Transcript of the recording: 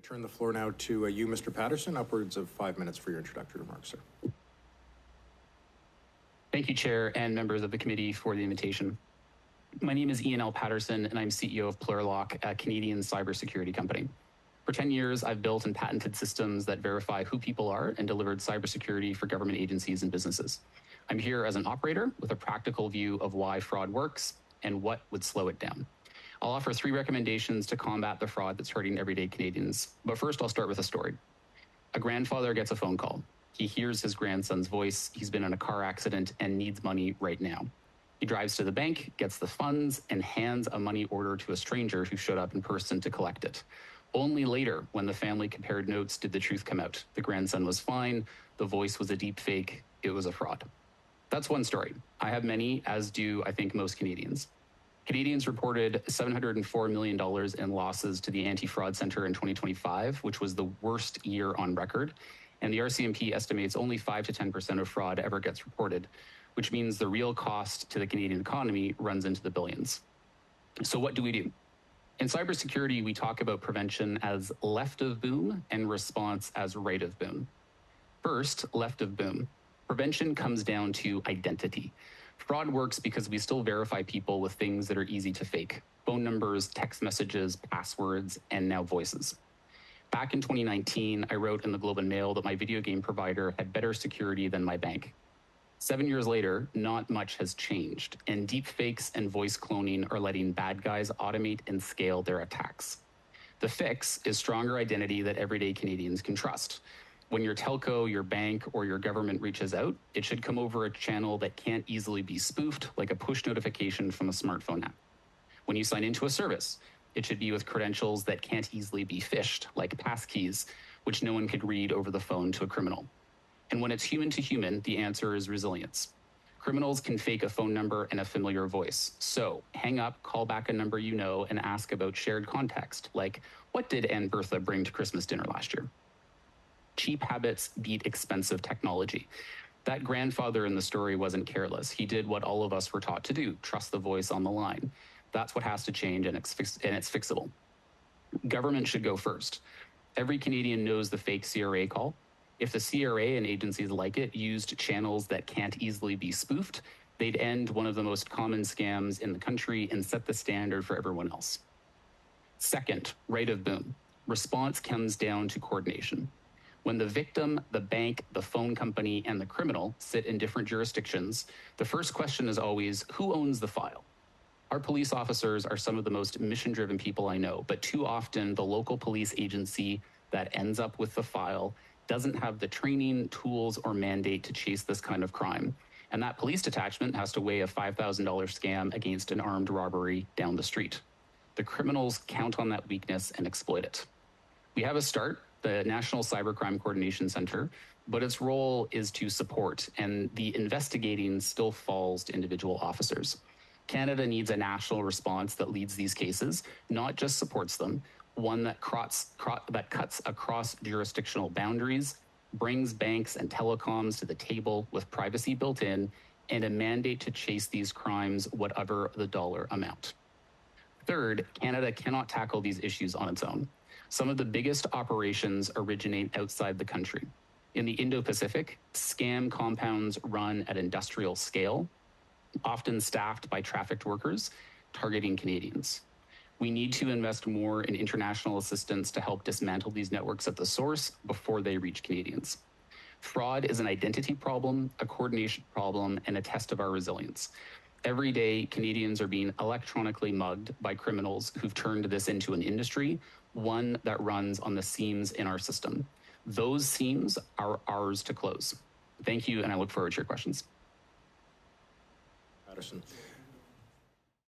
turn the floor now to you, Mr. Paterson, upwards of 5 minutes for your introductory remarks, sir. Thank you, Chair and members of the committee for the invitation. My name is Ian L. Paterson, and I'm CEO of Plurilock, a Canadian cybersecurity company. For 10 years, I've built and patented systems that verify who people are and delivered cybersecurity for government agencies and businesses. I'm here as an operator with a practical view of why fraud works and what would slow it down. I'll offer 3 recommendations to combat the fraud that's hurting everyday Canadians. But first, I'll start with a story. A grandfather gets a phone call. He hears his grandson's voice. He's been in a car accident and needs money right now. He drives to the bank, gets the funds, and hands a money order to a stranger who showed up in person to collect it. Only later, when the family compared notes, did the truth come out. The grandson was fine. The voice was a deep fake. It was a fraud. That's one story. I have many, as do, I think, most Canadians. Canadians reported $704 million in losses to the Anti-Fraud Centre in 2025, which was the worst year on record. And the RCMP estimates only 5 to 10% of fraud ever gets reported, which means the real cost to the Canadian economy runs into the billions. So what do we do? In cybersecurity, we talk about prevention as left of boom and response as right of boom. First, left of boom. Prevention comes down to identity. Fraud works because we still verify people with things that are easy to fake: phone numbers, text messages, passwords, and now voices. Back in 2019, I wrote in the Globe and Mail that my video game provider had better security than my bank. 7 years later, not much has changed, and deep fakes and voice cloning are letting bad guys automate and scale their attacks. The fix is stronger identity that everyday Canadians can trust. When your telco, your bank, or your government reaches out, it should come over a channel that can't easily be spoofed, like a push notification from a smartphone app. When you sign into a service, it should be with credentials that can't easily be phished, like passkeys, which no one could read over the phone to a criminal. And when it's human to human, the answer is resilience. Criminals can fake a phone number and a familiar voice. So hang up, call back a number you know, and ask about shared context, like, what did Aunt Bertha bring to Christmas dinner last year? Cheap habits beat expensive technology. That grandfather in the story wasn't careless. He did what all of us were taught to do: trust the voice on the line. That's what has to change, and it's fixable. Government should go first. Every Canadian knows the fake CRA call. If the CRA and agencies like it used channels that can't easily be spoofed, they'd end one of the most common scams in the country and set the standard for everyone else. Second, right of boom. Response comes down to coordination. When the victim, the bank, the phone company, and the criminal sit in different jurisdictions, the first question is always, who owns the file? Our police officers are some of the most mission-driven people I know, but too often the local police agency that ends up with the file doesn't have the training, tools, or mandate to chase this kind of crime. And that police detachment has to weigh a $5,000 scam against an armed robbery down the street. The criminals count on that weakness and exploit it. We have a start, the National Cybercrime Coordination Center, but its role is to support, and the investigating still falls to individual officers. Canada needs a national response that leads these cases, not just supports them, one that cuts across jurisdictional boundaries, brings banks and telecoms to the table with privacy built in, and a mandate to chase these crimes whatever the dollar amount. Third, Canada cannot tackle these issues on its own. Some of the biggest operations originate outside the country. In the Indo-Pacific, scam compounds run at industrial scale, often staffed by trafficked workers targeting Canadians. We need to invest more in international assistance to help dismantle these networks at the source before they reach Canadians. Fraud is an identity problem, a coordination problem, and a test of our resilience. Every day, Canadians are being electronically mugged by criminals who've turned this into an industry, one that runs on the seams in our system. Those seams are ours to close. Thank you, and I look forward to your questions. Paterson.